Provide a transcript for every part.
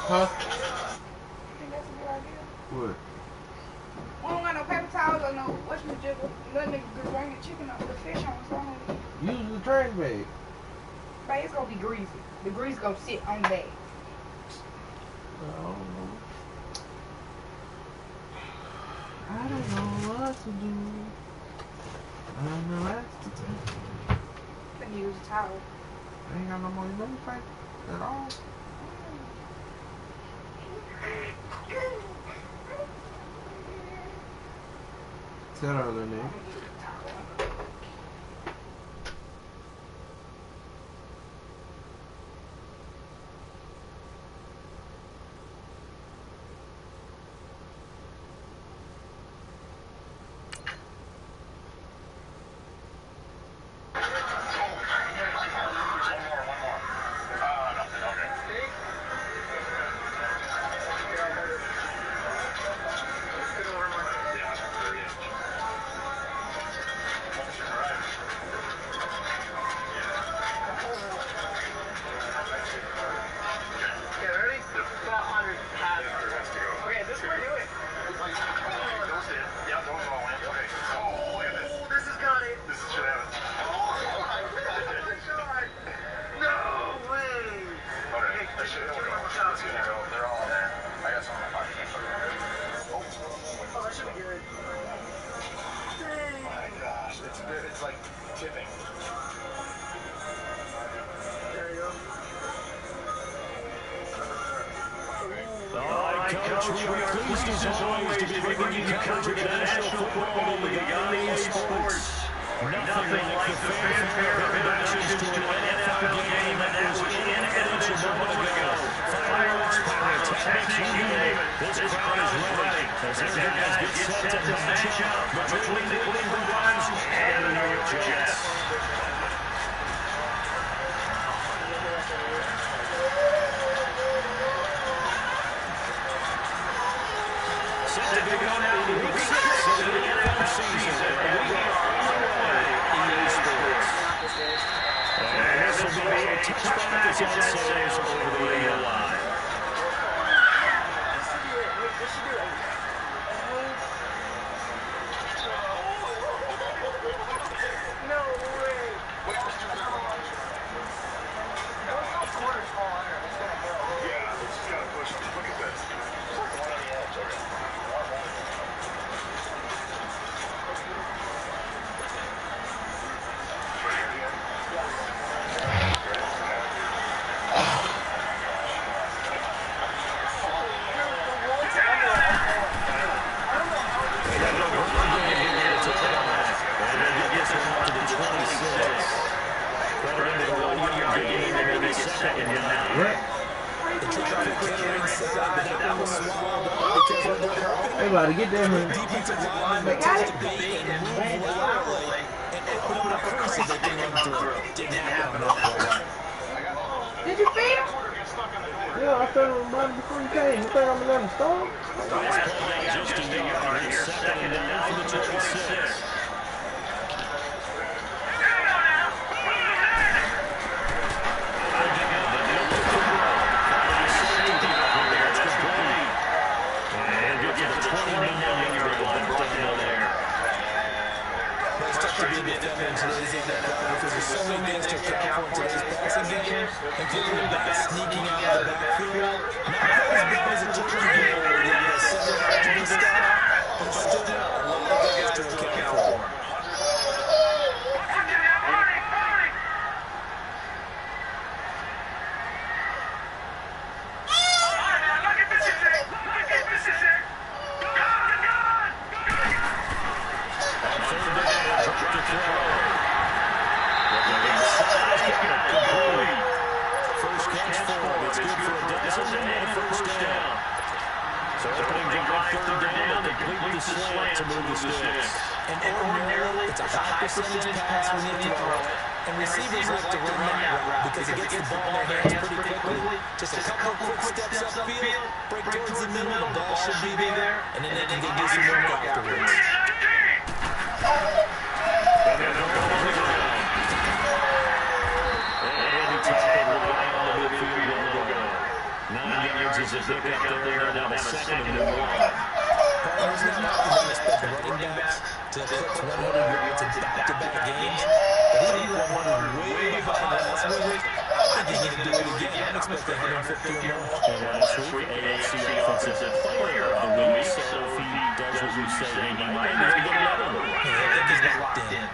Huh? Think that's a good idea? What? We don't got no paper towels or no whatchamajigger. Let niggas just bring the chicken up with the fish on something. Use the trash bag. But it's gonna be greasy. The grease gonna sit on the bag. I don't know what to do. I don't know what to do. Then use a towel. I ain't got no more money paper at all. Tell her, little nigga. It's like tipping. There you go. All right, Coach, we are pleased as always to be bringing you coverage of National Football League on EA Sports. Nothing like the fanfare of introductions to an NFL game that was in evidence a moment ago. Fireworks, pyrotechnics, you name it. This crowd is ready as their guys get set to match up between the Cleveland Browns and the New York Jets. Set to begin out in week 6 of the NFL season, and we are underway in EA Sports. And this will be a touchdown to Jet saves over the radio line. They about to get that man. They got it? Did you feed him? Yeah, I fed him right before you came. You think I'm gonna let him start? Just in the yard here, second and down from the 26. Because there's so many things to account for in today's passing game, including the back sneaking out of the backfield. Not as big as it took him to get over the 700 stop, but stood out a lot of guys to account for. To move the sticks. And ordinarily, it's a high percentage pass when you throw it. And receivers like to run that route because it gets the ball in their hands pretty quickly. Just a couple of quick steps upfield, break towards the middle, the ball should be there, and then they can go do some work afterwards. yards as a pickup there. Now the second and 1. Partners now not going to expect the running backs to eclipse 100 yards in back-to-back games. But even 100 way behind last week, I think he's going to do it again. I'm expecting 150 or more. And last week, AFC Offensive Player of the Week. So if he does what you say, he might get another one. Yeah, I think he's locked in.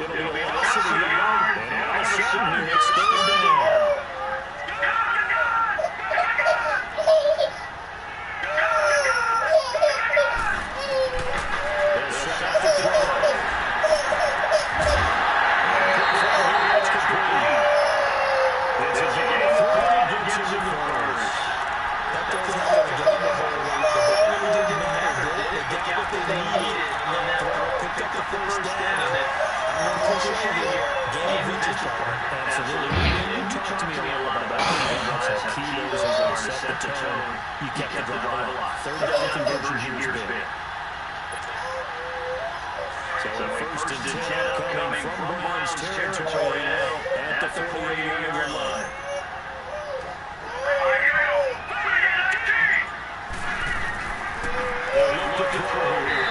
It'll be a loss of the yard, and all of a sudden, it's third down. They'll set up the throw. It's complete. It's a big throw to Gibson in the first. That doesn't have to get the whole lot, but that really didn't matter, did it? They got what they needed on that throw, picked up the first down. Absolutely. You talked to me a little bit about how key those are going to set the tone. You kept the drive alive. Third down conversion here's big. So first and 10 coming from Browns territory now at the 48-yard line. They'll look to throw here.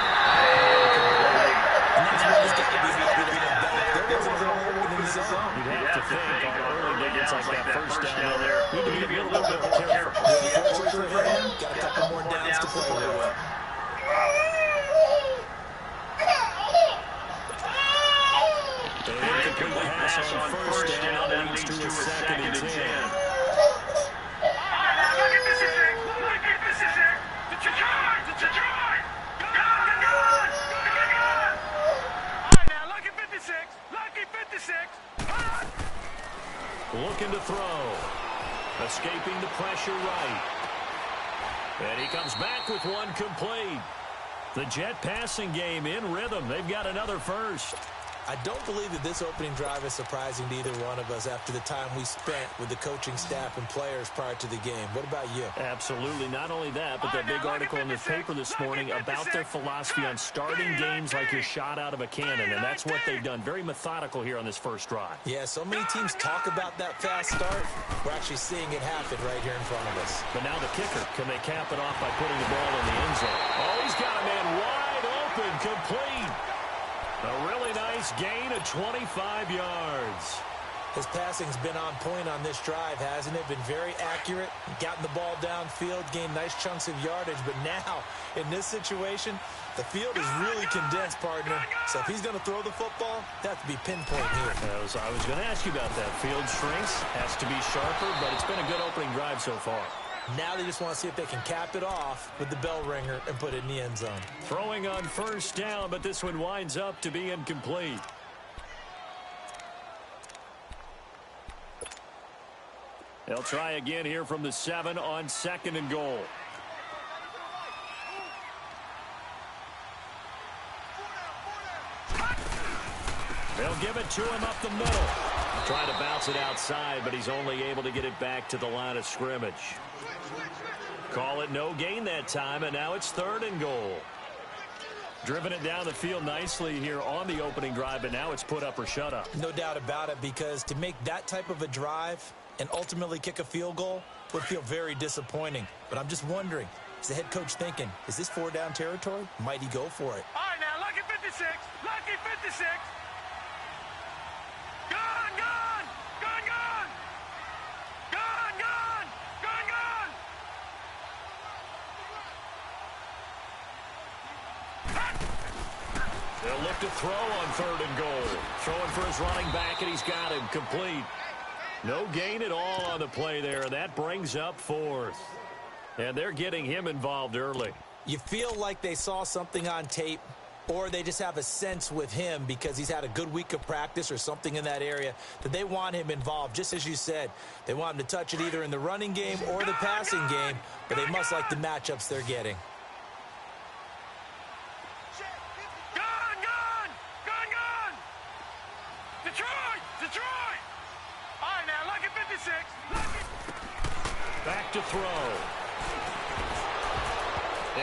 You'd have to think on early digits like that first down there, we need to be a little bit more careful. Got a couple more downs to play with. They incomplete pass on first down, leads to a second and 10. Looking to throw. Escaping the pressure right. And he comes back with one complete. The Jet passing game in rhythm. They've got another first. I don't believe that this opening drive is surprising to either one of us after the time we spent with the coaching staff and players prior to the game. What about you? Absolutely. Not only that, but that big article in the paper this morning about their philosophy on starting games like you're shot out of a cannon, and that's what they've done. Very methodical here on this first drive. Yeah, so many teams talk about that fast start. We're actually seeing it happen right here in front of us. But now the kicker, can they cap it off by putting the ball in the end zone? Oh, he's got a man wide open, complete. A really nice gain of 25 yards. His passing's been on point on this drive, hasn't it? Been very accurate, gotten the ball downfield, gained nice chunks of yardage. But now, in this situation, the field is really condensed, partner. So if he's going to throw the football, that has to be pinpoint here. I was going to ask you about that. Field shrinks, has to be sharper, but it's been a good opening drive so far. Now they just want to see if they can cap it off with the bell ringer and put it in the end zone. Throwing on first down, but this one winds up to be incomplete. They'll try again here from the 7 on 2nd and goal. They'll give it to him up the middle. Trying to bounce it outside, but he's only able to get it back to the line of scrimmage. Call it no gain that time, and now it's 3rd and goal. Driven it down the field nicely here on the opening drive, but now it's put up or shut up. No doubt about it, because to make that type of a drive and ultimately kick a field goal would feel very disappointing. But I'm just wondering, is the head coach thinking, is this 4-down territory? Might he go for it? All right, now, lucky 56. Lucky 56. Gone, gone. Gone, gone. Gone, gone. Gone, gone. They'll look to throw on 3rd and goal. Throwing for his running back, and he's got him complete. No gain at all on the play there. That brings up 4th. And they're getting him involved early. You feel like they saw something on tape, or they just have a sense with him because he's had a good week of practice or something in that area that they want him involved. Just as you said, they want him to touch it either in the running game or the passing game, but they must like the matchups they're getting. Gone, gone. Gone, gone. Detroit. Detroit. All right, now, lucky 56. Lucky. Back to throw.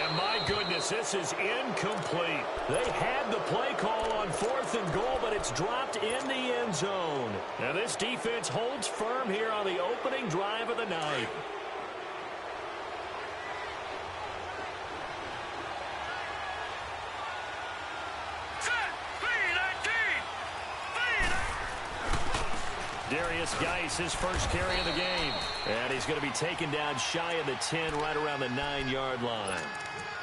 And my goodness, this is incomplete. They had the play call on 4th and goal, but it's dropped in the end zone. Now this defense holds firm here on the opening drive of the night. Darius Geis, his first carry of the game. And he's going to be taken down shy of the 10, right around the 9-yard line.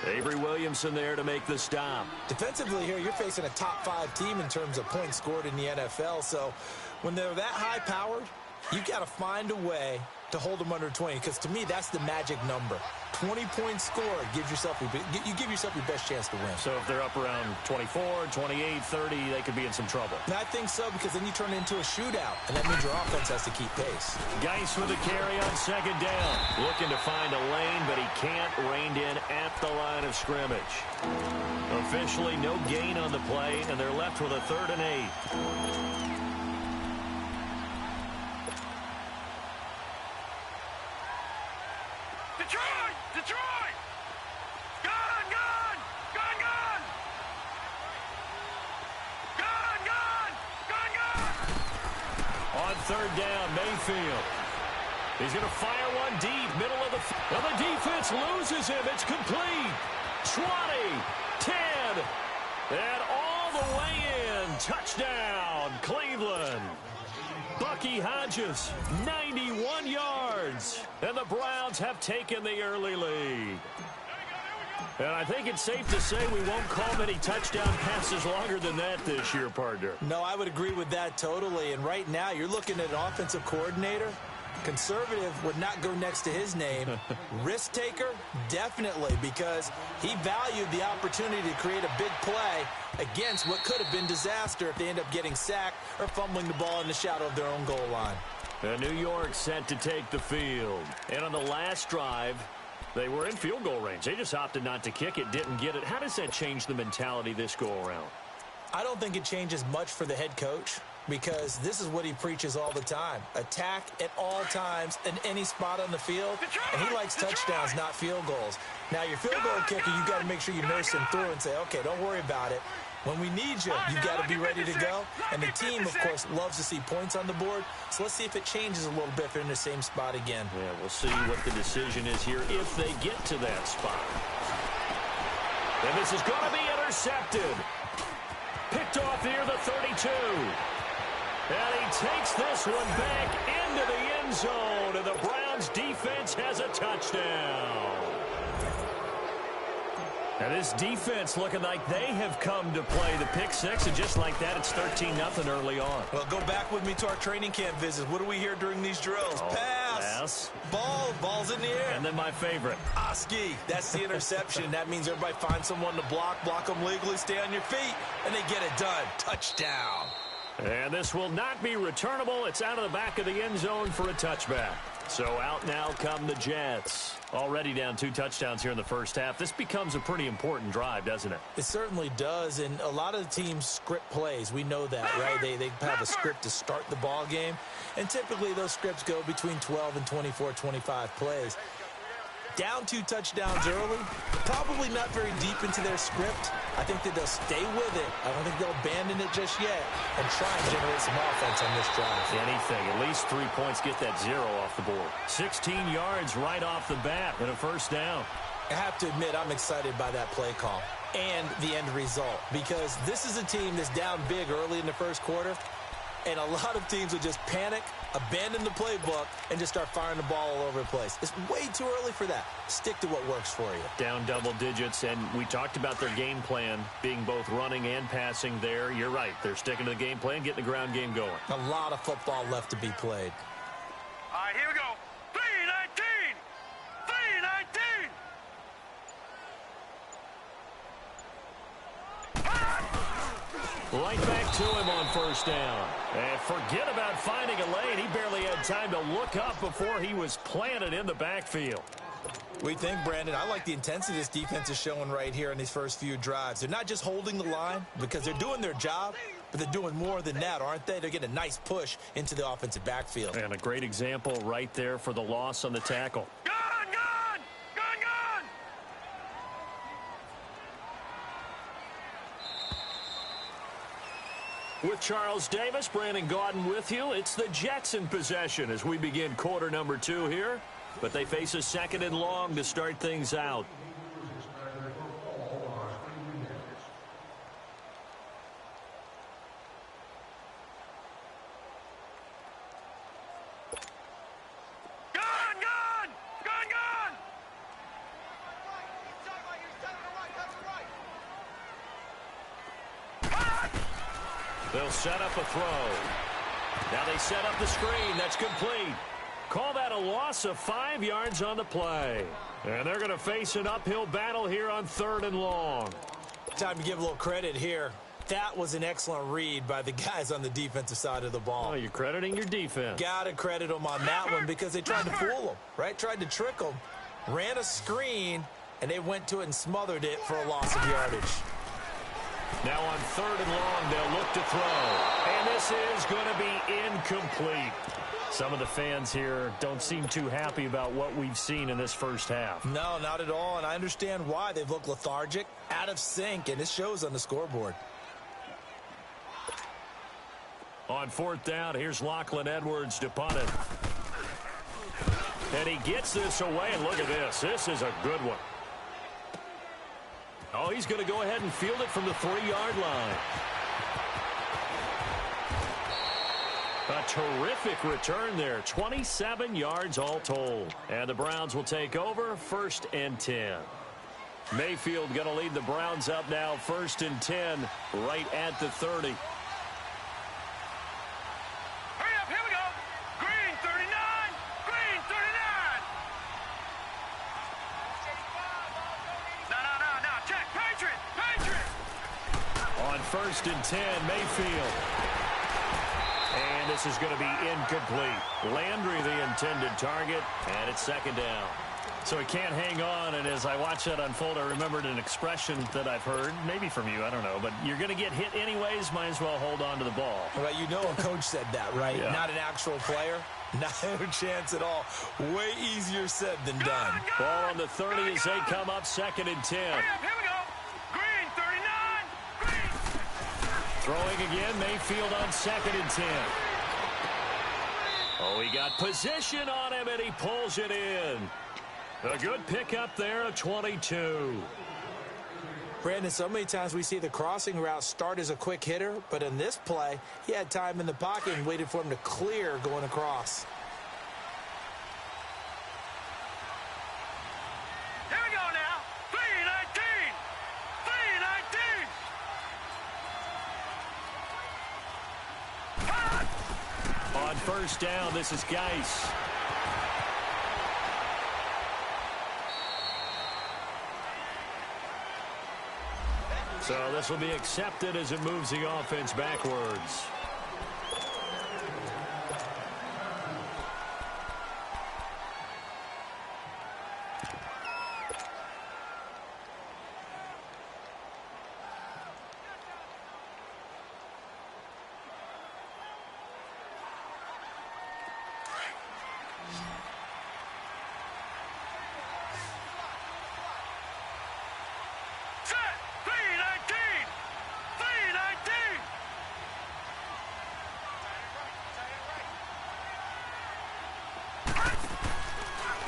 Avery Williamson there to make the stop. Defensively here, you're facing a top-5 team in terms of points scored in the NFL. So when they're that high-powered, you've got to find a way to hold them under 20, because to me, that's the magic number. 20 points scored gives yourself you give yourself your best chance to win. So if they're up around 24, 28, 30, they could be in some trouble. And I think so, because then you turn it into a shootout, and that means your offense has to keep pace. Geis with a carry on 2nd down. Looking to find a lane, but he can't. Reined in at the line of scrimmage. Officially no gain on the play, and they're left with a 3rd and 8. Detroit! Detroit! Gun! Gun! Gun! Gun! Gun! Gun! Gun! Gun! On 3rd down, Mayfield. He's going to fire one deep, middle of the field. Well, the defense loses him. It's complete. 20, 10, and all the way in. Touchdown, Cleveland. Bucky Hodges, 91 yards. And the Browns have taken the early lead. And I think it's safe to say we won't call many touchdown passes longer than that this year, partner. No, I would agree with that totally. And right now, you're looking at an offensive coordinator. Conservative would not go next to his name. Risk taker, definitely, because he valued the opportunity to create a big play against what could have been disaster if they end up getting sacked or fumbling the ball in the shadow of their own goal line. And New York set to take the field. And on the last drive, they were in field goal range. They just opted not to kick it, didn't get it. How does that change the mentality this go-around? I don't think it changes much for the head coach, because this is what he preaches all the time. Attack at all times in any spot on the field. And he likes touchdowns, not field goals. Now, your field goal kicker, you've got to make sure you nurse him through and say, okay, don't worry about it. When we need you, you've got to be ready to go. And the team, of course, loves to see points on the board. So let's see if it changes a little bit if they're in the same spot again. Yeah, we'll see what the decision is here if they get to that spot. And this is going to be intercepted. Picked off near the 32. And he takes this one back into the end zone, and the Browns defense has a touchdown. And this defense looking like they have come to play the pick six, and just like that, it's 13-0 early on. Well, go back with me to our training camp visits. What do we hear during these drills? Pass. Ball's in the air. And then my favorite. Oski, that's the interception. That means everybody finds someone to block them legally, stay on your feet, and they get it done. Touchdown. And this will not be returnable. It's out of the back of the end zone for a touchback. So out now come the Jets. Already down 2 touchdowns here in the first half. This becomes a pretty important drive, doesn't it? It certainly does, and a lot of the teams script plays. We know that, right? They have a script to start the ball game, and typically those scripts go between 12 and 24, 25 plays. Down 2 touchdowns early, probably not very deep into their script. I think that they'll stay with it. I don't think they'll abandon it just yet and try and generate some offense on this drive. Anything, at least 3 points, get that 0 off the board. 16 yards right off the bat and a first down. I have to admit, I'm excited by that play call and the end result, because this is a team that's down big early in the first quarter, and a lot of teams will just panic, abandon the playbook, and just start firing the ball all over the place. It's way too early for that. Stick to what works for you. Down double digits, and we talked about their game plan being both running and passing there. You're right. They're sticking to the game plan, getting the ground game going. A lot of football left to be played. All right, here we go. 3-19. 3-19. Right back to him on first down. And forget about finding a lane. He barely had time to look up before he was planted in the backfield. We think, Brandon, I like the intensity this defense is showing right here in these first few drives. They're not just holding the line because they're doing their job, but they're doing more than that, aren't they? They're getting a nice push into the offensive backfield. And a great example right there for the loss on the tackle. Gun! Gun! Gun! Gun! With Charles Davis, Brandon Gaudin with you. It's the Jets in possession as we begin quarter number 2 here. But they face a 2nd and long to start things out. They'll set up a throw. Now they set up the screen. That's complete. Call that a loss of 5 yards on the play. And they're going to face an uphill battle here on 3rd and long. Time to give a little credit here. That was an excellent read by the guys on the defensive side of the ball. Oh, you're crediting your defense. Got to credit them on that one because they tried to fool them, right? Tried to trick them. Ran a screen, and they went to it and smothered it for a loss of yardage. Now on 3rd and long, they'll look to throw. And this is going to be incomplete. Some of the fans here don't seem too happy about what we've seen in this first half. No, not at all, and I understand why. They've looked lethargic, out of sync, and it shows on the scoreboard. On 4th down, here's Lachlan Edwards to punt it. And he gets this away, and look at this. This is a good one. Oh, he's going to go ahead and field it from the 3-yard line. A terrific return there. 27 yards all told. And the Browns will take over 1st and 10. Mayfield going to lead the Browns up now 1st and 10 right at the 30. Hurry up, here we go. Green 39. Green 39. No. Check. Patriot. On 1st and 10, Mayfield. And this is going to be incomplete. Landry the intended target, and it's 2nd down. So he can't hang on, and as I watch that unfold, I remembered an expression that I've heard, maybe from you, I don't know, but you're going to get hit anyways, might as well hold on to the ball. Well, you know a coach said that, right? Yeah. Not an actual player. Not a chance at all. Way easier said than done. Ball on the 30 as they come up 2nd and 10. Hurry up, here we go. Green 39. Green. Throwing again, Mayfield on 2nd and 10. Oh, he got position on him, and he pulls it in. A good pickup there of 22. Brandon, so many times we see the crossing route start as a quick hitter, but in this play, he had time in the pocket and waited for him to clear going across. Here we go now. 319. 319. On 1st down, this is Geis. So this will be accepted as it moves the offense backwards.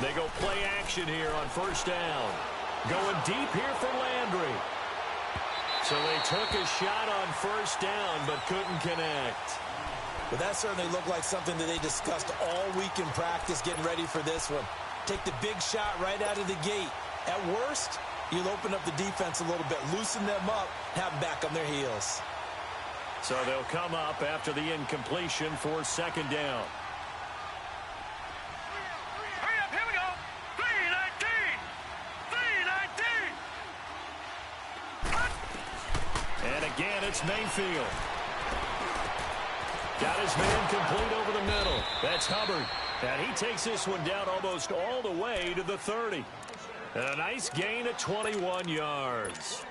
They go play action here on 1st down. Going deep here for Landry. So they took a shot on 1st down but couldn't connect. But that certainly looked like something that they discussed all week in practice getting ready for this one. Take the big shot right out of the gate. At worst, you'll open up the defense a little bit, loosen them up, have them back on their heels. So they'll come up after the incompletion for 2nd down. Hurry up, here we go. 319. 319. And again, it's Mayfield. Got his man complete over the middle. That's Hubbard. And he takes this one down almost all the way to the 30. And a nice gain of 21 yards.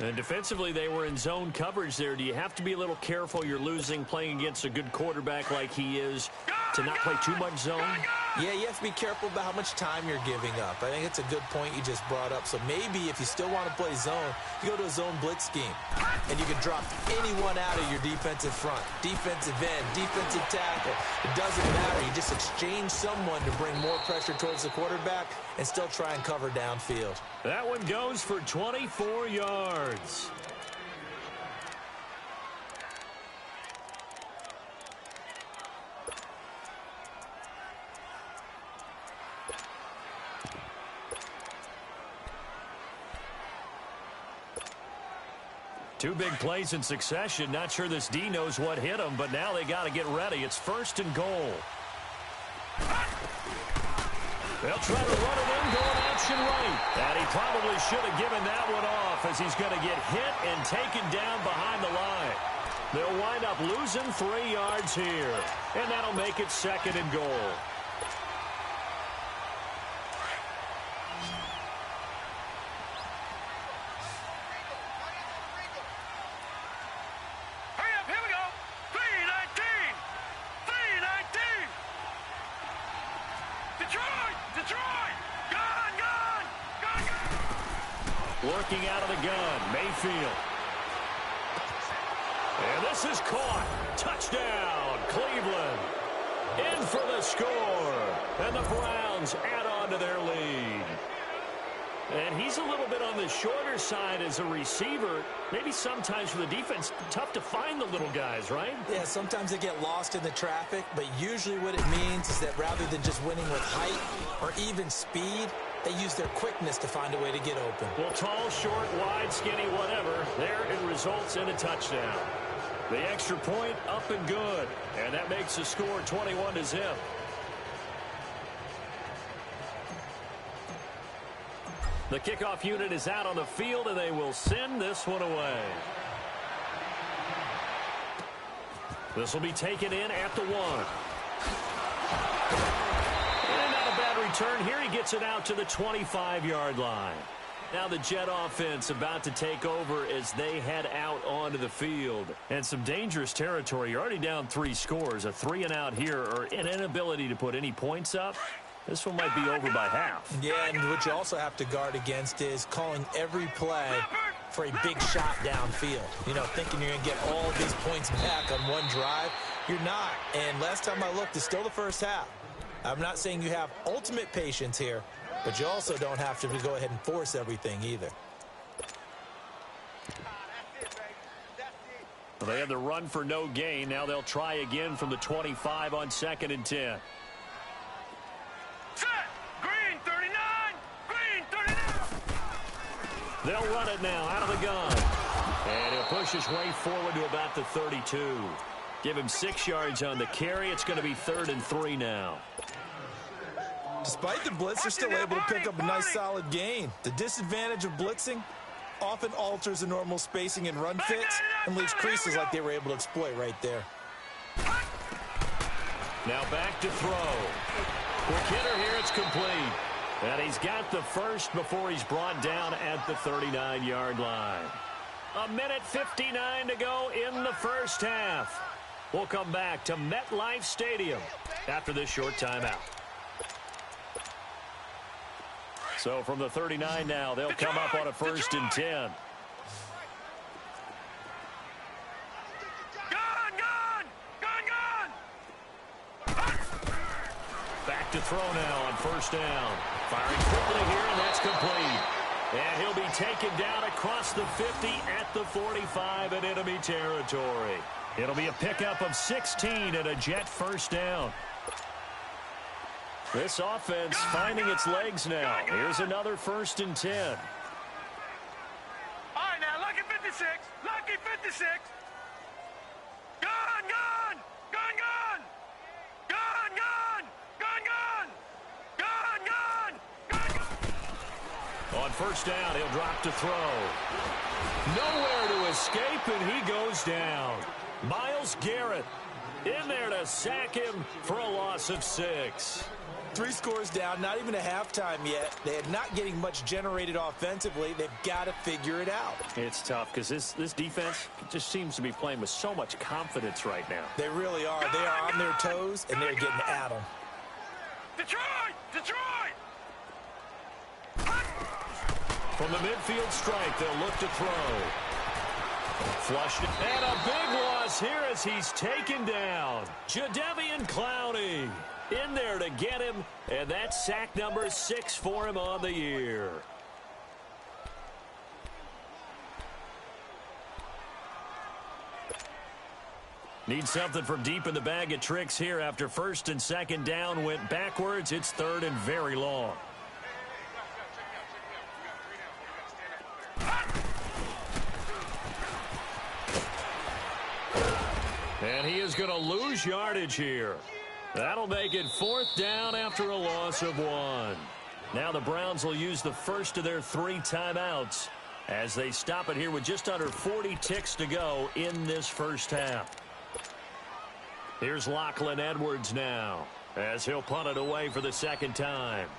And defensively, they were in zone coverage there. Do you have to be a little careful? You're losing playing against a good quarterback like he is to not play too much zone? Yeah, you have to be careful about how much time you're giving up. I think it's a good point you just brought up. So maybe if you still want to play zone, you go to a zone blitz scheme. And you can drop anyone out of your defensive front. Defensive end, defensive tackle. It doesn't matter. You just exchange someone to bring more pressure towards the quarterback and still try and cover downfield. That one goes for 24 yards. Two big plays in succession. Not sure this D knows what hit him, but now they got to get ready. It's 1st and goal. They'll try to run it in, going option right. And he probably should have given that one off as he's going to get hit and taken down behind the line. They'll wind up losing 3 yards here, and that'll make it 2nd and goal. Working out of the gun, Mayfield. And this is caught. Touchdown, Cleveland. In for the score. And the Browns add on to their lead. And he's a little bit on the shorter side as a receiver. Maybe sometimes for the defense, tough to find the little guys, right? Yeah, sometimes they get lost in the traffic, but usually what it means is that rather than just winning with height or even speed, they use their quickness to find a way to get open. Well, tall, short, wide, skinny, whatever, there it results in a touchdown. The extra point up and good, and that makes the score 21-0. The kickoff unit is out on the field, and they will send this one away. This will be taken in at the 1. And not a bad return here. He gets it out to the 25-yard line. Now the Jet offense about to take over as they head out onto the field. And some dangerous territory. You're already down 3 scores. A 3-and-out here, or an inability to put any points up. This one might be over by half. Yeah, and what you also have to guard against is calling every play for a big shot downfield. You know, thinking you're going to get all these points back on one drive. You're not. And last time I looked, it's still the first half. I'm not saying you have ultimate patience here, but you also don't have to go ahead and force everything either. Well, they had the run for no gain. Now they'll try again from the 25 on 2nd and 10. Set! Green 39! Green 39! They'll run it now out of the gun. And he'll push his way forward to about the 32. Give him 6 yards on the carry. It's going to be 3rd and 3 now. Despite the blitz, they're still able to pick up a nice solid gain. The disadvantage of blitzing often alters the normal spacing and run fits and leaves creases like they were able to exploit right there. Now back to throw. Quick hitter here, it's complete. And he's got the first before he's brought down at the 39-yard line. 1:59 to go in the first half. We'll come back to MetLife Stadium after this short timeout. So from the 39 now, they'll come up on a 1st and 10. Back to throw now on 1st down. Firing quickly here, and that's complete. And he'll be taken down across the 50 at the 45 in enemy territory. It'll be a pickup of 16 and a Jet 1st down. This offense finding its legs now. Here's another 1st and 10. All right, now, lucky 56. Lucky 56. Gun, gun! Gun, gun! Gun, gun! Gun, gun! Gun, gun! Gun, gun! On 1st down, he'll drop to throw. Nowhere to escape, and he goes down. Myles Garrett in there to sack him for a loss of 6. 3 scores down, not even a halftime yet. They're not getting much generated offensively. They've got to figure it out. It's tough because this defense just seems to be playing with so much confidence right now. They really are. They are on their toes, and they're getting at them. Detroit! Detroit! From the midfield stripe, they'll look to throw. Flushed it. And a big loss here as he's taken down. Jadeveon Clowney in there to get him, and that's sack number 6 for him on the year. Need something from deep in the bag of tricks here after first and second down went backwards. It's third and very long. And he is going to lose yardage here. That'll make it 4th down after a loss of 1. Now the Browns will use the first of their 3 timeouts as they stop it here with just under 40 ticks to go in this first half. Here's Lachlan Edwards now as he'll punt it away for the second time.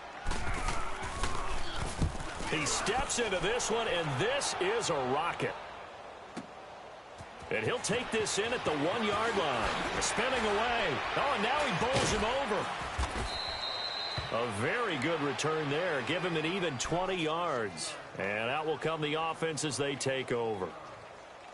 He steps into this one, and this is a rocket. And he'll take this in at the 1-yard line. Spinning away. Oh, and now he bowls him over. A very good return there. Give him an even 20 yards. And out will come the offense as they take over.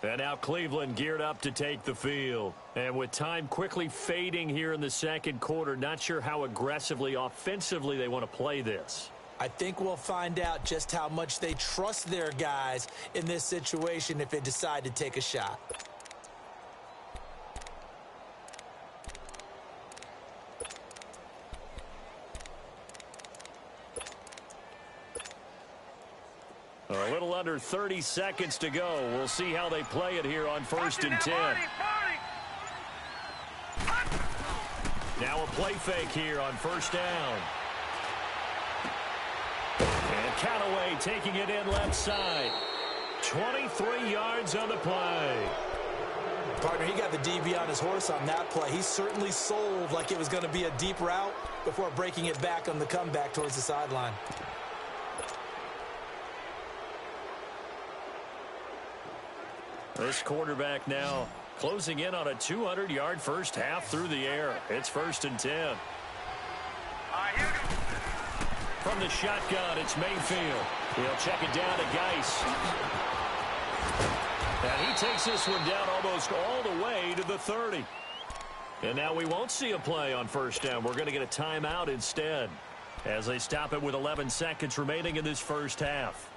And now Cleveland geared up to take the field. And with time quickly fading here in the second quarter, not sure how aggressively, offensively they want to play this. I think we'll find out just how much they trust their guys in this situation if they decide to take a shot. A little under 30 seconds to go. We'll see how they play it here on 1st and 10. Now a play fake here on 1st down. And Callaway taking it in left side. 23 yards on the play. Partner, he got the DB on his horse on that play. He certainly sold like it was going to be a deep route before breaking it back on the comeback towards the sideline. This quarterback now closing in on a 200-yard first half through the air. It's 1st and 10. From the shotgun, it's Mayfield. He'll check it down to Geis. And he takes this one down almost all the way to the 30. And now we won't see a play on 1st down. We're going to get a timeout instead as they stop it with 11 seconds remaining in this first half.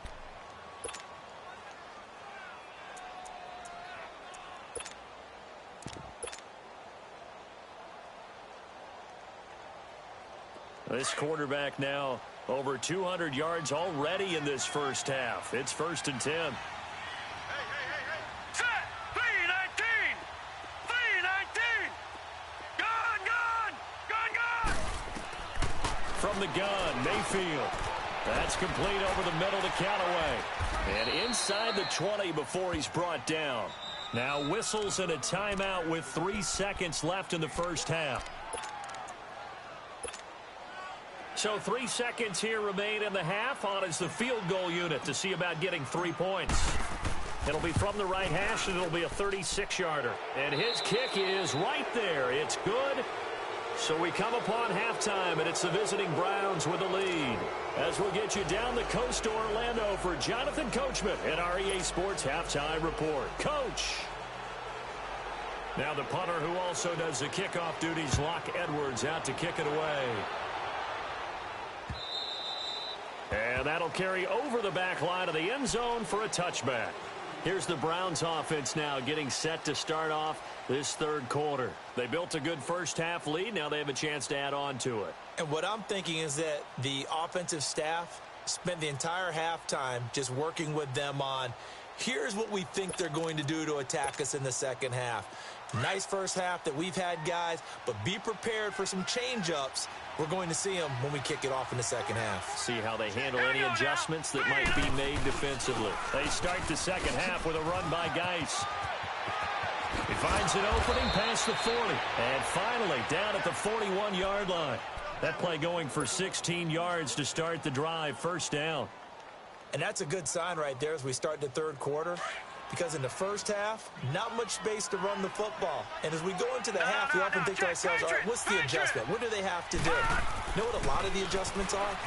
This quarterback now over 200 yards already in this first half. It's 1st and 10. Set! 3-19! 3-19! Gun! From the gun, Mayfield. That's complete over the middle to Callaway. And inside the 20 before he's brought down. Now whistles and a timeout with 3 seconds left in the first half. So 3 seconds here remain in the half. On is the field goal unit to see about getting 3 points. It'll be from the right hash, and it'll be a 36-yarder. And his kick is right there. It's good. So we come upon halftime, and it's the visiting Browns with the lead. As we'll get you down the coast to Orlando for Jonathan Coachman at our EA Sports Halftime Report. Coach! Now the punter who also does the kickoff duties, Lach Edwards, out to kick it away. And that'll carry over the back line of the end zone for a touchback. Here's the Browns offense now getting set to start off this third quarter. They built a good first half lead. Now they have a chance to add on to it. And what I'm thinking is that the offensive staff spent the entire halftime just working with them on, here's what we think they're going to do to attack us in the second half. Nice first half that we've had, guys, but be prepared for some change-ups. We're going to see them when we kick it off in the second half. See how they handle any adjustments that might be made defensively. They start the second half with a run by Geis. He finds an opening past the 40. And finally down at the 41-yard line. That play going for 16 yards to start the drive. 1st down. And that's a good sign right there as we start the third quarter. Because in the first half, not much space to run the football. And as we go into the half, we often think to ourselves, all right, what's the adjustment? What do they have to do? You know what a lot of the adjustments are?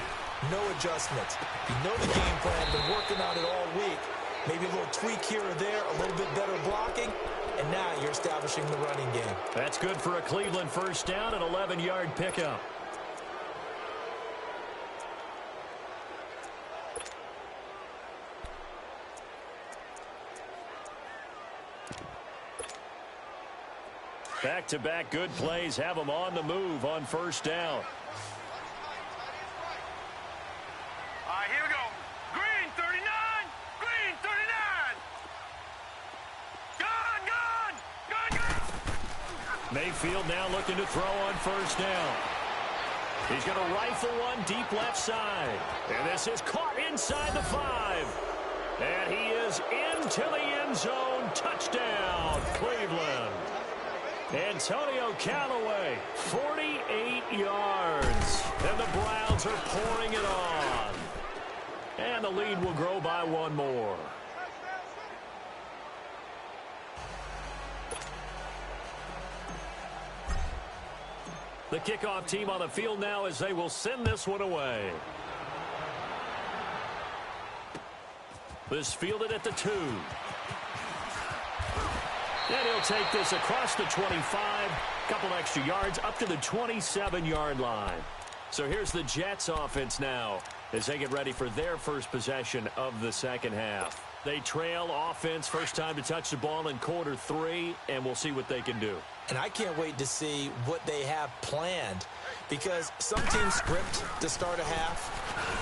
No adjustments. You know the game plan, been working on it all week. Maybe a little tweak here or there, a little bit better blocking, and now you're establishing the running game. That's good for a Cleveland first down, an 11-yard pickup. Back-to-back good plays have them on the move on first down. All right, here we go. Green 39. Green 39. Gone. Mayfield now looking to throw on first down. He's going to rifle one deep left side. And this is caught inside the 5. And he is into the end zone. Touchdown, Cleveland. Antonio Callaway, 48 yards. And the Browns are pouring it on. And the lead will grow by one more. The kickoff team on the field now as they will send this one away. This fielded at the 2. And he'll take this across the 25. Couple extra yards up to the 27-yard line. So here's the Jets offense now as they get ready for their first possession of the second half. They trail offense, first time to touch the ball in quarter 3, and we'll see what they can do. And I can't wait to see what they have planned, because some teams script to start a half.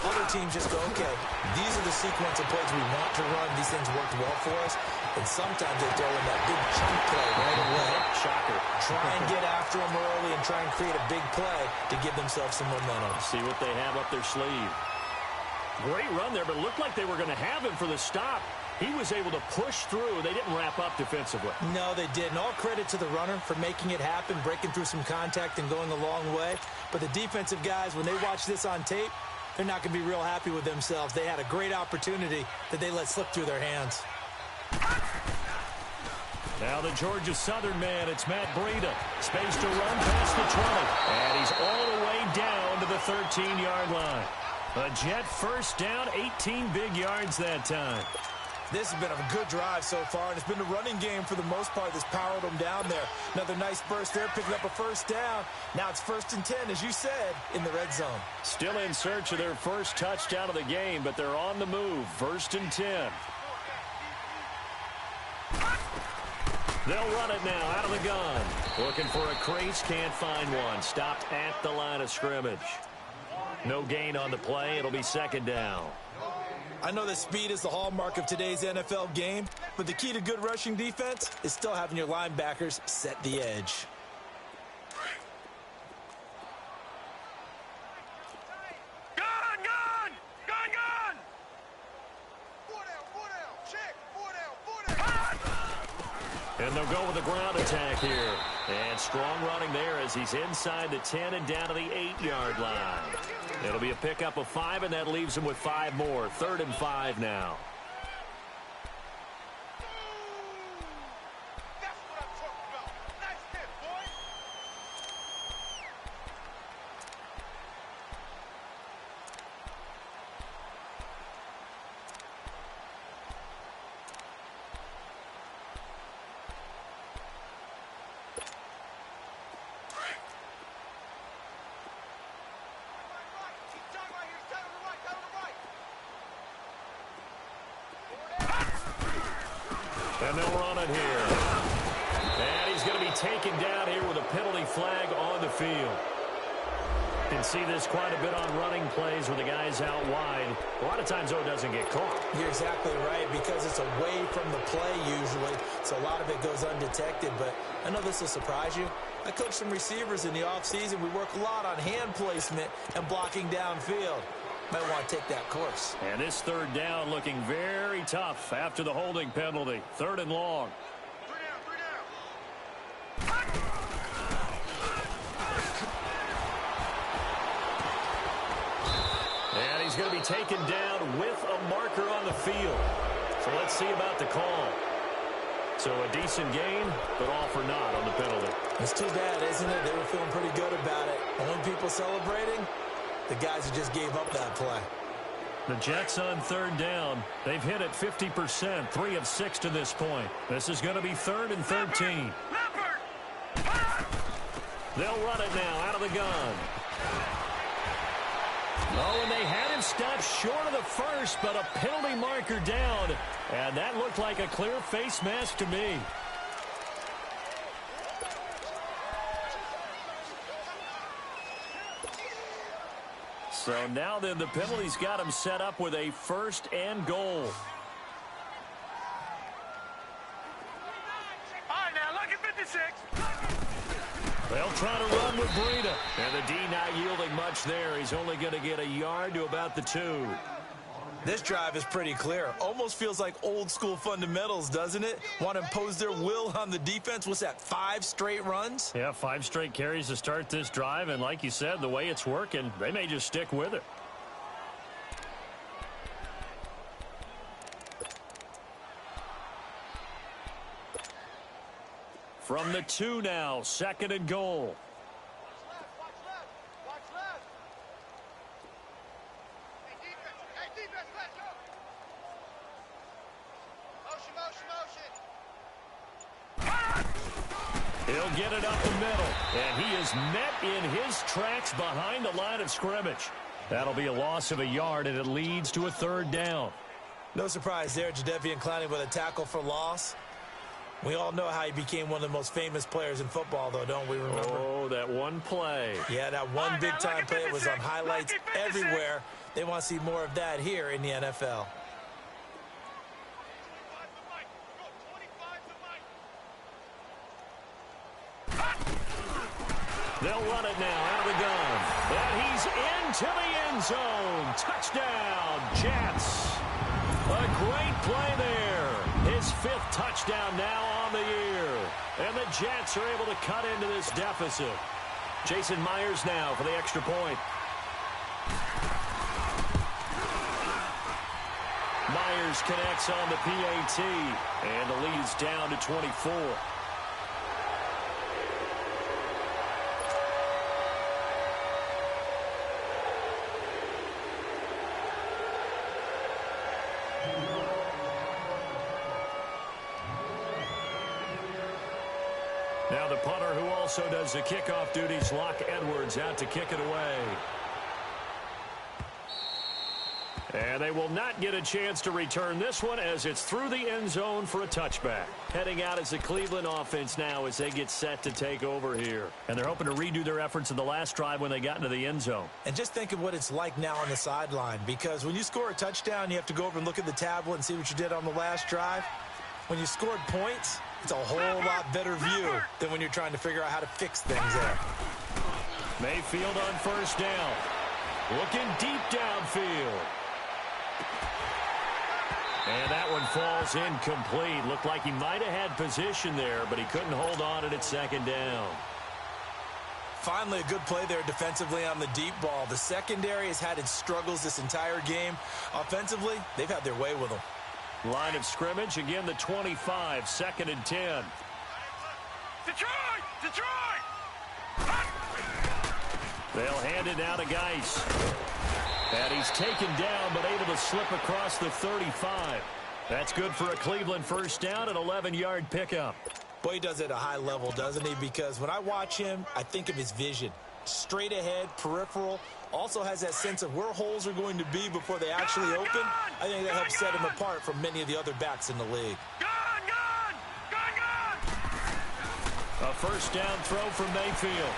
Other teams just go, okay, these are the sequence of plays we want to run. These things worked well for us. And sometimes they throw in that big chunk play right away. Shocker. Try and get after them early and try and create a big play to give themselves some momentum. See what they have up their sleeve. Great run there, but it looked like they were going to have him for the stop. He was able to push through. They didn't wrap up defensively. No, they didn't. All credit to the runner for making it happen, breaking through some contact and going a long way. But the defensive guys, when they watch this on tape, they're not going to be real happy with themselves. They had a great opportunity that they let slip through their hands. Now the Georgia Southern man, it's Matt Breida. Space to run past the 20. And he's all the way down to the 13-yard line. A Jet first down, 18 big yards that time. This has been a good drive so far, and it's been the running game for the most part that's powered them down there. Another nice burst there, picking up a first down. Now it's 1st and 10, as you said, in the red zone. Still in search of their first touchdown of the game, but they're on the move. 1st and 10. They'll run it now out of the gun. Looking for a crease, can't find one. Stopped at the line of scrimmage. No gain on the play. It'll be 2nd down. I know that speed is the hallmark of today's NFL game, but the key to good rushing defense is still having your linebackers set the edge. Gone, gone, gone, gone. 4 down, check, 4 down. And they'll go with the ground attack here. And strong running there as he's inside the 10 and down to the 8-yard line. It'll be a pickup of 5, and that leaves him with 5 more. 3rd and 5 now. That's what I'm talking about. Nice hit, boy. And they'll run it here. And he's going to be taken down here with a penalty flag on the field. You can see this quite a bit on running plays with the guys out wide. A lot of times, though, it doesn't get caught. You're exactly right, because it's away from the play usually, so a lot of it goes undetected. But I know this will surprise you. I coach some receivers in the offseason. We work a lot on hand placement and blocking downfield. Might want to take that course. And this 3rd down looking very tough after the holding penalty. 3rd and long. 3 down. And he's going to be taken down with a marker on the field. So let's see about the call. So a decent gain, but all for naught on the penalty. It's too bad, isn't it? They were feeling pretty good about it. And when people celebrating, the guys who just gave up that play. The Jets on third down. They've hit it 50%, 3 of 6 to this point. This is going to be 3rd and 13. They'll run it now out of the gun. Oh, and they had him stopped short of the first, but a penalty marker down. And that looked like a clear face mask to me. So now then the penalty's got him set up with a 1st and goal. All right, now, look at 56. They'll try to run with Breida. And the D not yielding much there. He's only going to get a yard to about the 2. This drive is pretty clear. Almost feels like old school fundamentals, doesn't it? Want to impose their will on the defense. What's that, 5 straight runs? Yeah, 5 straight carries to start this drive. And like you said, the way it's working, they may just stick with it. From the 2 now, 2nd and goal. Watch left. Watch left. Hey, defense, let's go. Motion. He'll get it up the middle. And he is met in his tracks behind the line of scrimmage. That'll be a loss of a yard, and it leads to a 3rd down. No surprise there, Jadeveon Clowney with a tackle for loss. We all know how he became one of the most famous players in football, though, don't we remember? Oh, that one play. Yeah, that one big-time play. It was on highlights everywhere. They want to see more of that here in the NFL. They'll run it now out of the gun. And he's into the end zone. Touchdown, Jets. A great play there. His 5th touchdown now on the year. And the Jets are able to cut into this deficit. Jason Myers now for the extra point. Myers connects on the PAT. And the lead's down to 24. Now the punter who also does the kickoff duties, Locke Edwards, out to kick it away. And they will not get a chance to return this one as it's through the end zone for a touchback. Heading out as the Cleveland offense now as they get set to take over here. And they're hoping to redo their efforts in the last drive when they got into the end zone. And just think of what it's like now on the sideline, because when you score a touchdown, you have to go over and look at the tablet and see what you did on the last drive. When you scored points, it's a whole lot better view than when you're trying to figure out how to fix things there. Mayfield on 1st down. Looking deep downfield. And that one falls incomplete. Looked like he might have had position there, but he couldn't hold on at 2nd down. Finally, a good play there defensively on the deep ball. The secondary has had its struggles this entire game. Offensively, they've had their way with them. Line of scrimmage, again the 25, 2nd and 10. Detroit! Detroit! They'll hand it now to Geis. And he's taken down, but able to slip across the 35. That's good for a Cleveland 1st down, an 11-yard pickup. Boy, he does it at a high level, doesn't he? Because when I watch him, I think of his vision. Straight ahead, peripheral. Also has that sense of where holes are going to be before they actually open. I think that helps set him apart from many of the other backs in the league. A 1st down throw from Mayfield.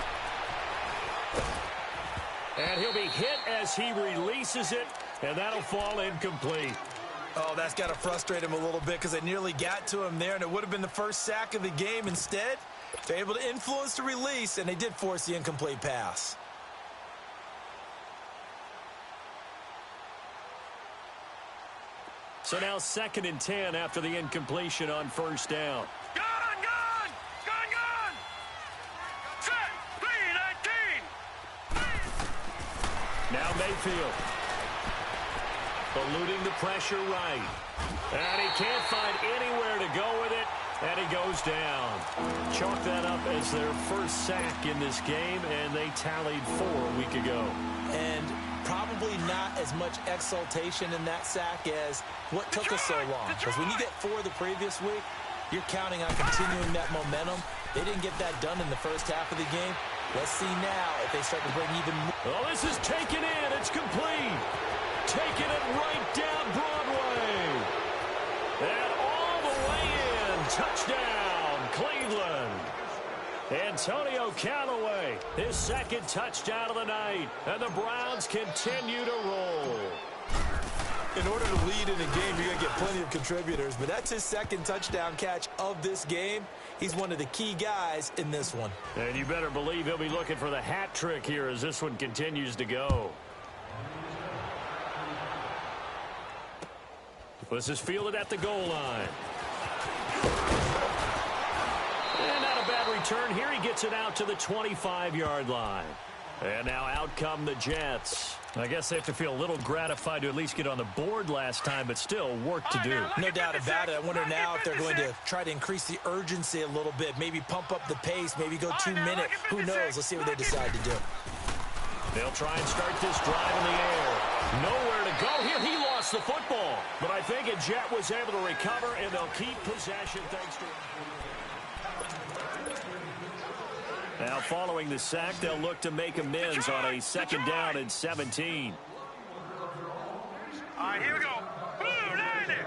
And he'll be hit as he releases it, and that'll fall incomplete. Oh, that's got to frustrate him a little bit because they nearly got to him there, and it would have been the first sack of the game. Instead, they're able to influence the release, and they did force the incomplete pass. So now 2nd and 10 after the incompletion on 1st down. Gun! Set! 3-19! Now Mayfield. Eluding the pressure right. And he can't find anywhere to go with it. And he goes down. Chalk that up as their first sack in this game, and they tallied 4 a week ago. And probably not as much exultation in that sack as what took us so long. Because when you get 4 the previous week, you're counting on continuing that momentum. They didn't get that done in the first half of the game. Let's see now if they start to bring even more. Oh, this is taken in. It's complete. Taking it right down Broadway. And all the way in. Touchdown, Cleveland. Antonio Callaway, his second touchdown of the night. And the Browns continue to roll. In order to lead in a game, you're going to get plenty of contributors, but that's his second touchdown catch of this game. He's one of the key guys in this one. And you better believe he'll be looking for the hat trick here as this one continues to go. This is fielded at the goal line. And not a bad return here. He gets it out to the 25-yard line. And now out come the Jets. I guess they have to feel a little gratified to at least get on the board last time, but still work to do. No doubt about it. I wonder now if they're going to try to increase the urgency a little bit, maybe pump up the pace, maybe go 2 minutes. Who knows? Let's see what they decide to do. They'll try and start this drive in the air. Nowhere to go here. He lost the football. But I think a Jet was able to recover, and they'll keep possession thanks to him. Now, following the sack, they'll look to make amends on a second down and 17. All right, here we go. Boom, there.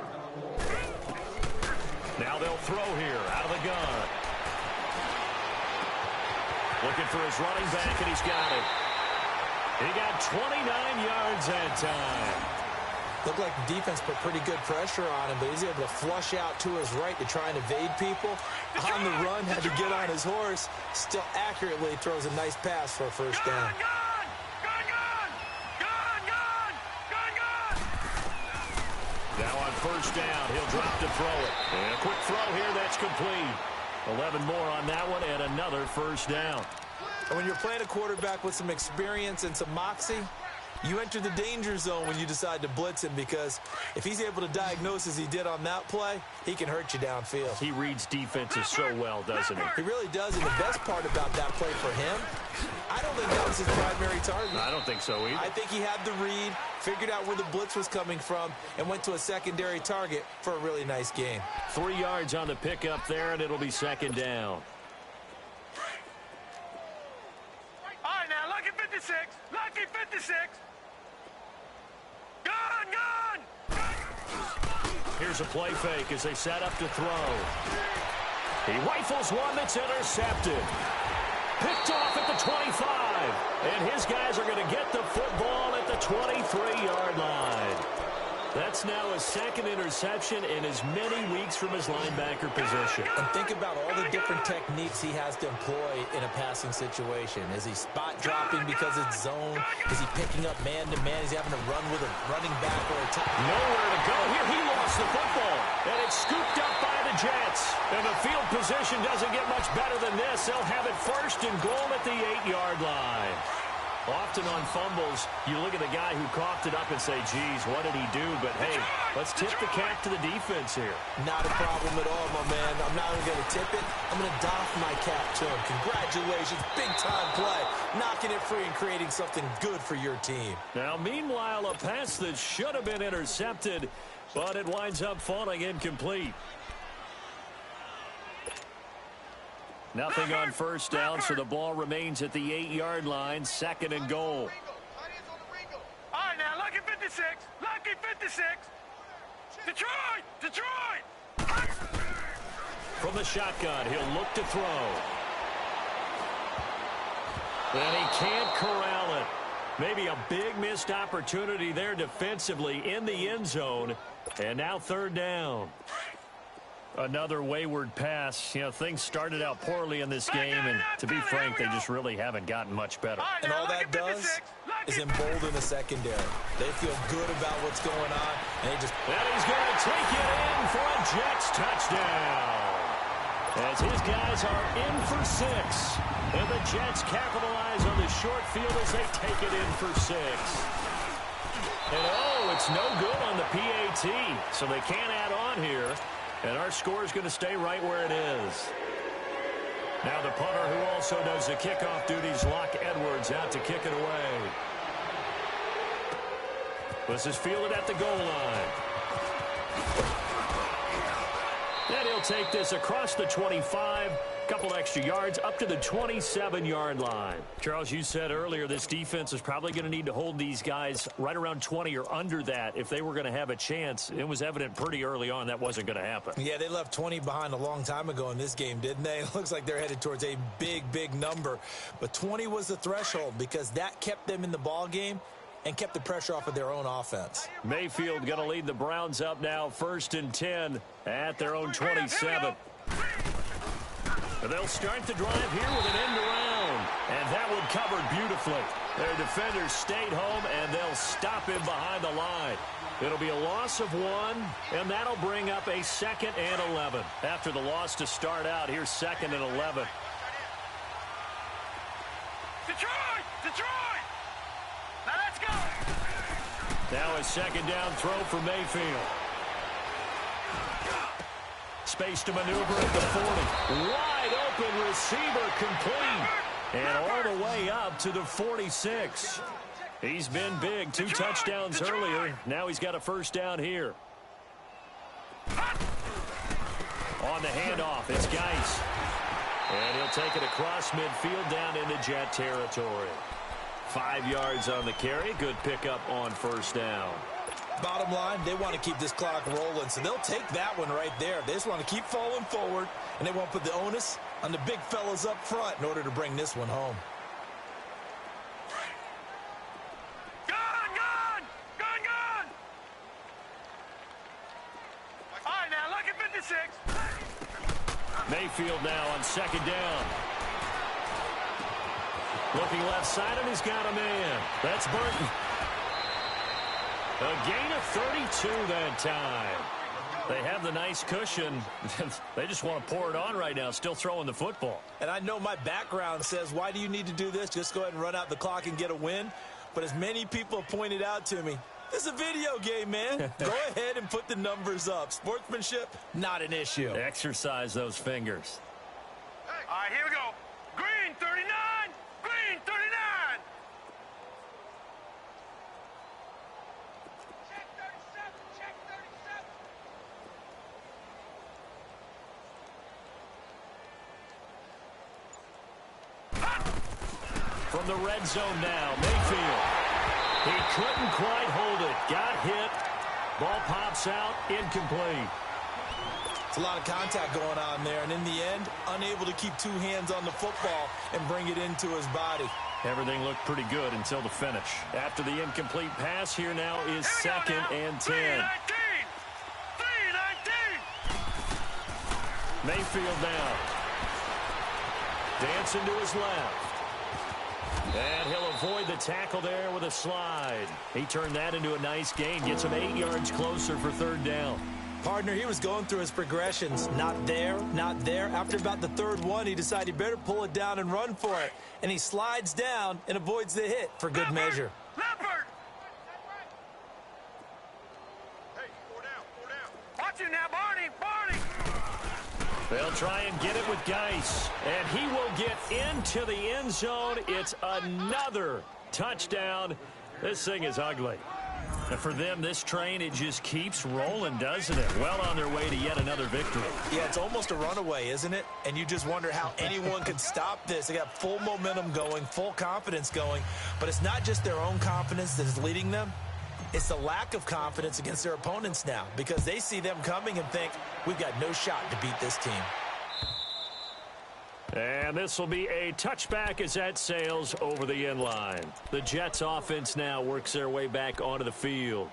Now they'll throw here out of the gun. Looking for his running back, and he's got it. He got 29 yards that time. Looked like the defense put pretty good pressure on him, but he's able to flush out to his right to try and evade people. On the run, had to get on his horse. Still accurately throws a nice pass for a first down. Now on first down, he'll drop to throw it. And a quick throw here, that's complete. 11 more on that one, and another first down. And when you're playing a quarterback with some experience and some moxie, you enter the danger zone when you decide to blitz him, because if he's able to diagnose as he did on that play, he can hurt you downfield. He reads defenses so well, doesn't he? He really does, and the best part about that play for him, I don't think that was his primary target. I don't think so either. I think he had the read, figured out where the blitz was coming from, and went to a secondary target for a really nice gain. 3 yards on the pickup there, and it'll be second down. All right, now, lucky 56. Lucky 56. Gun! Here's a play fake as they set up to throw. He rifles one that's intercepted. Picked off at the 25. And his guys are going to get the football at the 23-yard line. That's now a second interception in as many weeks from his linebacker position. And think about all the different techniques he has to employ in a passing situation. Is he spot dropping because it's zone? Is he picking up man-to-man? Is he having to run with a running back or a tight? Nowhere to go here. He lost the football. And it's scooped up by the Jets. And the field position doesn't get much better than this. They'll have it first and goal at the 8-yard line. Often on fumbles, you look at the guy who coughed it up and say, geez, what did he do? But, hey, let's tip the cap to the defense here. Not a problem at all, my man. I'm not even going to tip it. I'm going to doff my cap to him. Congratulations. Big-time play. Knocking it free and creating something good for your team. Now, meanwhile, a pass that should have been intercepted, but it winds up falling incomplete. Nothing on first down, so the ball remains at the 8-yard line, second and goal. All right, now, lucky 56. Lucky 56. Detroit! From the shotgun, he'll look to throw. And he can't corral it. Maybe a big missed opportunity there defensively in the end zone. And now third down. Another wayward pass. You know, things started out poorly in this game, and to be frank, they just really haven't gotten much better. And all that does is embolden the secondary. They feel good about what's going on, and they just... And he's going to take it in for a Jets touchdown. As his guys are in for 6. And the Jets capitalize on the short field as they take it in for 6. And, oh, it's no good on the PAT, so they can't add on here. And our score is going to stay right where it is. Now the punter, who also does the kickoff duties, Locke Edwards, out to kick it away. This is fielded at the goal line. And he'll take this across the 25, couple extra yards, up to the 27-yard line. Charles, you said earlier this defense is probably going to need to hold these guys right around 20 or under that if they were going to have a chance. It was evident pretty early on that wasn't going to happen. Yeah, they left 20 behind a long time ago in this game, didn't they? It looks like they're headed towards a big, big number. But 20 was the threshold because that kept them in the ball game and kept the pressure off of their own offense. Mayfield going to lead the Browns up now, 1st and 10 at their own 27. They'll start the drive here with an end around. And that one covered beautifully. Their defenders stayed home, and they'll stop him behind the line. It'll be a loss of 1, and that'll bring up a 2nd and 11. After the loss to start out, here's 2nd and 11. Detroit! Detroit! Now let's go! Now a 2nd down throw for Mayfield. Space to maneuver at the 40. Wide open receiver complete. And all the way up to the 46. He's been big. 2 touchdowns earlier. Now he's got a 1st down here. On the handoff, it's Geis. And he'll take it across midfield down into Jet territory. 5 yards on the carry. Good pickup on 1st down. Bottom line, they want to keep this clock rolling, so they'll take that one right there. They just want to keep falling forward, and they won't put the onus on the big fellas up front in order to bring this one home. Gun! Gun! Gun! Gun! All right, now look at 56. Mayfield now on 2nd down. Looking left side, and he's got a man. That's Burton. A gain of 32 that time. They have the nice cushion. They just want to pour it on right now, still throwing the football. And I know my background says, why do you need to do this? Just go ahead and run out the clock and get a win. But as many people have pointed out to me, this is a video game, man. Go ahead and put the numbers up. Sportsmanship, not an issue. Exercise those fingers. All right, here we go. Green 39. Green 39. Check 37. Check 37. From the red zone now, Mayfield. He couldn't quite hold it. Got hit. Ball pops out. Incomplete. It's a lot of contact going on there, and in the end, unable to keep 2 hands on the football and bring it into his body. Everything looked pretty good until the finish. After the incomplete pass, here now is 2nd and 10. 3-19. Mayfield now. Dancing to his left. And he'll avoid the tackle there with a slide. He turned that into a nice gain. Gets him 8 yards closer for 3rd down. Partner, he was going through his progressions. Not there, not there. After about the 3rd one, he decided he better pull it down and run for it. And he slides down and avoids the hit for good measure. Leopard! Hey, 4 down, 4 down. Watch him now, Barney, Barney! They'll try and get it with Geis. And he will get into the end zone. It's another touchdown. This thing is ugly. And for them, this train, it just keeps rolling, doesn't it? Well on their way to yet another victory. Yeah, it's almost a runaway, isn't it? And you just wonder how anyone could stop this. They got full momentum going, full confidence going. But it's not just their own confidence that is leading them. It's the lack of confidence against their opponents now because they see them coming and think, we've got no shot to beat this team. And this will be a touchback as that sails over the end line. The Jets offense now works their way back onto the field.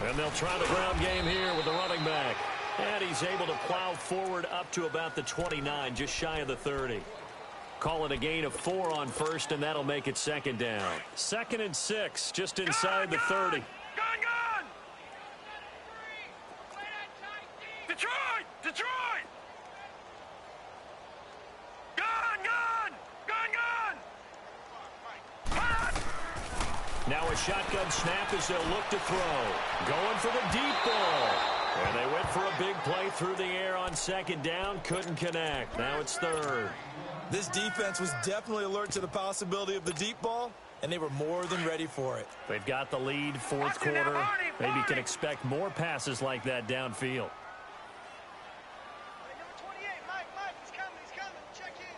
And they'll try the ground game here with the running back. And he's able to plow forward up to about the 29, just shy of the 30. Call it a gain of 4 on 1st, and that'll make it 2nd down. 2nd and 6, just inside the 30. Gun, gun! Detroit! Detroit! Now a shotgun snap as they'll look to throw. Going for the deep ball. And they went for a big play through the air on second down. Couldn't connect. Now it's third. This defense was definitely alert to the possibility of the deep ball, and they were more than ready for it. They've got the lead, fourth quarter. Maybe can expect more passes like that downfield. Number 28, Mike, he's coming. Check in.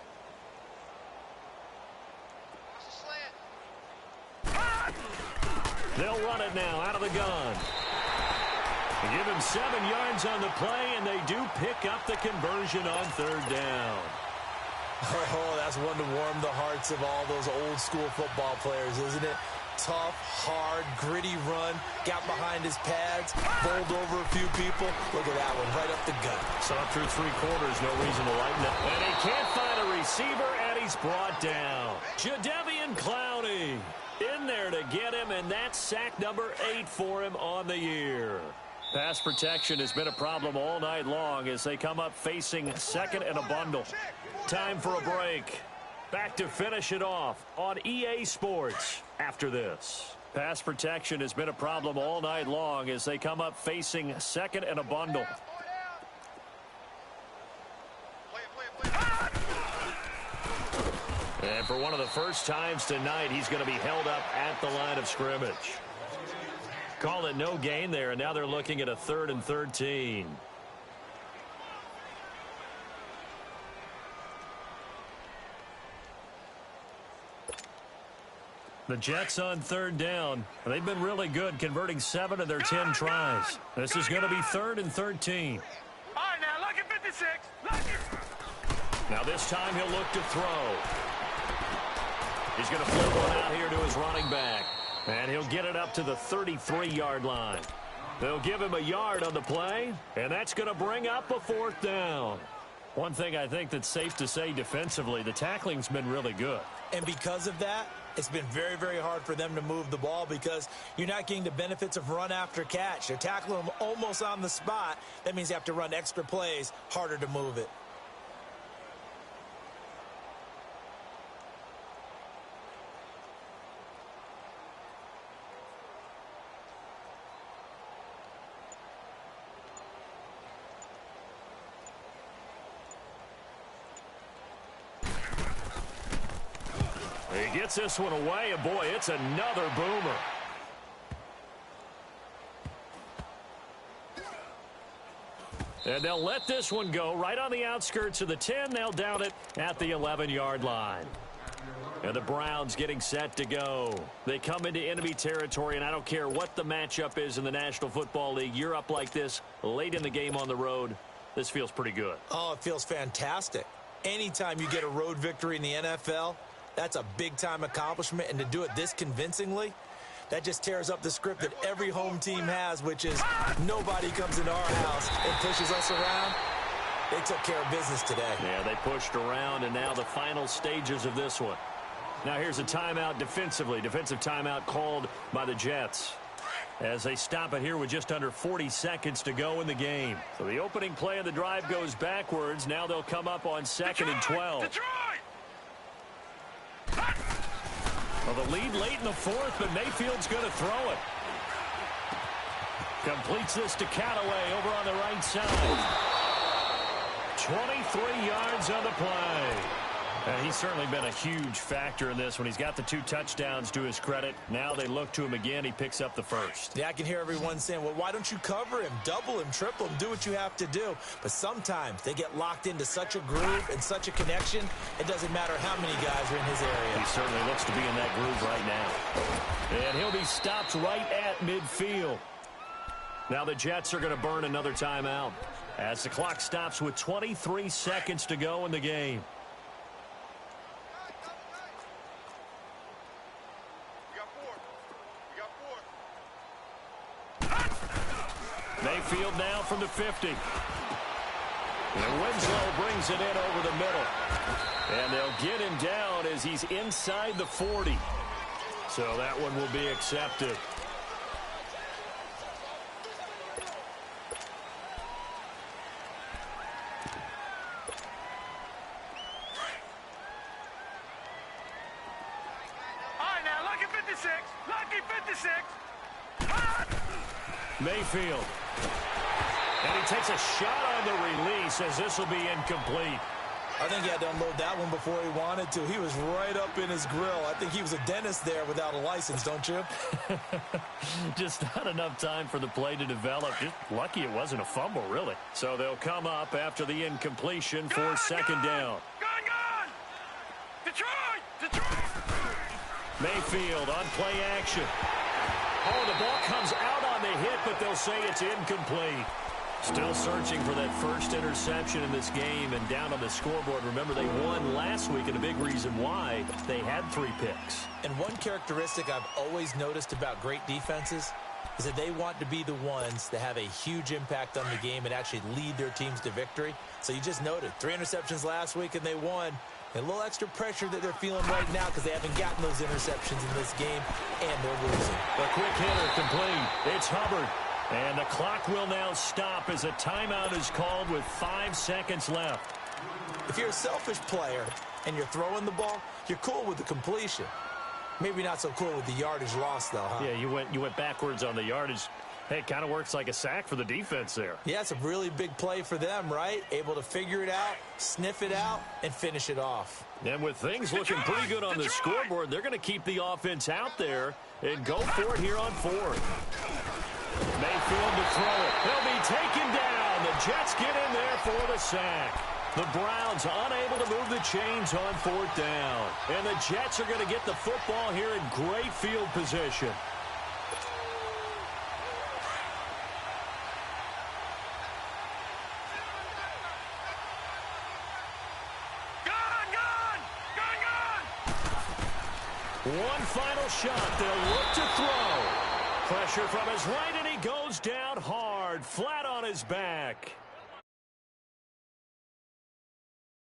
Watch the slant. They'll run it now out of the gun. They give him 7 yards on the play, and they do pick up the conversion on third down. Oh, that's one to warm the hearts of all those old-school football players, isn't it? Tough, hard, gritty run, got behind his pads, bowled over a few people. Look at that one, right up the gut. So up through 3 quarters, no reason to lighten up. And he can't find a receiver, and he's brought down. Jadeveon Clowney in there to get him, and that's sack number 8 for him on the year. Pass protection has been a problem all night long as they come up facing second and a bundle. Time for a break. Back to finish it off on EA Sports after this. Pass protection has been a problem all night long as they come up facing second and a bundle. And for one of the first times tonight, he's going to be held up at the line of scrimmage. Call it no gain there, and now they're looking at a 3rd and 13. The Jets on third down. They've been really good, converting 7 of their 10 tries. This is going to be 3rd and 13. All right, now, look at 56. Look at... Now this time he'll look to throw. He's going to flip one out here to his running back. And he'll get it up to the 33-yard line. They'll give him a yard on the play, and that's going to bring up a 4th down. One thing I think that's safe to say defensively, the tackling's been really good. And because of that, it's been very, very hard for them to move the ball because you're not getting the benefits of run after catch. They're tackling them almost on the spot. That means you have to run extra plays, harder to move it. He gets this one away, and boy, it's another boomer. And they'll let this one go right on the outskirts of the 10. They'll down it at the 11-yard line. And the Browns getting set to go. They come into enemy territory, and I don't care what the matchup is in the National Football League. You're up like this late in the game on the road. This feels pretty good. Oh, it feels fantastic. Anytime you get a road victory in the NFL, that's a big-time accomplishment, and to do it this convincingly, that just tears up the script that every home team has, which is nobody comes into our house and pushes us around. They took care of business today. Yeah, they pushed around, and now the final stages of this one. Now here's a timeout defensively. Defensive timeout called by the Jets as they stop it here with just under 40 seconds to go in the game. So the opening play of the drive goes backwards. Now they'll come up on 2nd and 12. Detroit! Well, the lead late in the 4th, but Mayfield's going to throw it. Completes this to Callaway over on the right side. 23 yards on the play. And he's certainly been a huge factor in this when he's got the 2 touchdowns to his credit. Now they look to him again. He picks up the 1st. Yeah, I can hear everyone saying, well, why don't you cover him, double him, triple him, do what you have to do. But sometimes they get locked into such a groove and such a connection, it doesn't matter how many guys are in his area. He certainly looks to be in that groove right now. And he'll be stopped right at midfield. Now the Jets are going to burn another timeout as the clock stops with 23 seconds to go in the game. Mayfield now from the 50. And Winslow brings it in over the middle. And they'll get him down as he's inside the 40. So that one will be accepted. All right, now, look at 56. Lucky to 6. Mayfield. And he takes a shot on the release as this will be incomplete. I think he had to unload that one before he wanted to. He was right up in his grill. I think he was a dentist there without a license, don't you? Just not enough time for the play to develop. Just lucky it wasn't a fumble, really. So they'll come up after the incompletion for second down. Gone! Detroit! Detroit! Mayfield on play action. Oh, the ball comes out on the hit, but they'll say it's incomplete. Still searching for that first interception in this game and down on the scoreboard. Remember, they won last week, and a big reason why they had 3 picks. And one characteristic I've always noticed about great defenses is that they want to be the ones that have a huge impact on the game and actually lead their teams to victory. So you just noted 3 interceptions last week, and they won. A little extra pressure that they're feeling right now because they haven't gotten those interceptions in this game, and they're losing. A quick hitter complete. It's Hubbard. And the clock will now stop as a timeout is called with 5 seconds left. If you're a selfish player and you're throwing the ball, you're cool with the completion. Maybe not so cool with the yardage loss, though, huh? Yeah, you went backwards on the yardage. Hey, it kind of works like a sack for the defense there. Yeah, it's a really big play for them, right? Able to figure it out, sniff it out, and finish it off. And with things looking pretty good on the scoreboard, they're going to keep the offense out there and go for it here on 4th. Mayfield to throw it. He'll be taken down. The Jets get in there for the sack. The Browns unable to move the chains on 4th down. And the Jets are going to get the football here in great field position. One final shot. They'll look to throw. Pressure from his right, and he goes down hard, flat on his back.